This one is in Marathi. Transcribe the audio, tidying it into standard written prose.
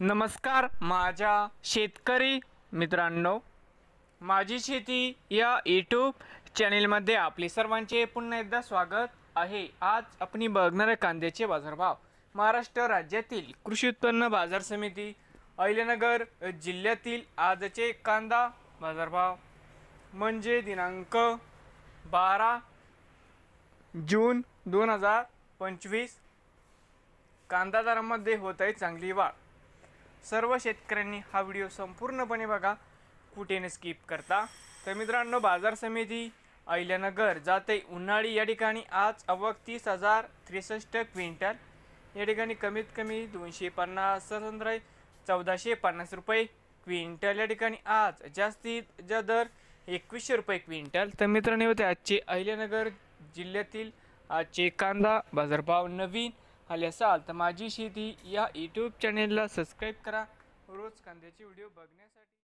नमस्कार माझ्या शेतकरी मित्रांनो, माझी शेती या यूट्यूब चॅनेलमध्ये आपले सर्वांचे पुन्हा एकदा स्वागत आहे। आज आपण बघणार आहे कांद्याचे बाजारभाव। महाराष्ट्र राज्यातील कृषी उत्पन्न बाजार समिती अहिल्यानगर जिल्ह्यातील आजचे कांदा बाजारभाव म्हणजे दिनांक 12 जून 2025। कांदा दरामध्ये होत आहे चांगली वाढ। सर्व शेतकऱ्यांनी हा व्हिडिओ संपूर्णपणे बघा, कुठे न स्किप करता। तर मित्रांनो, बाजार समिती अहिल्यानगर जाते उन्हाळी या ठिकाणी आज आवक 30,063 क्विंटल। या ठिकाणी कमीत कमी 250 तर 1450 रुपये क्विंटल। या ठिकाणी आज जास्तीत जास्त दर 2100 रुपये क्विंटल। तर मित्रांनो, होते आजचे अहिल्यानगर जिल्ह्यातील आजचे कांदा बाजारभाव। नवीन आले असाल तर माझी शेती या यूट्यूब चॅनेलला सबस्क्राईब करा रोज कांद्याचे व्हिडिओ बघण्यासाठी।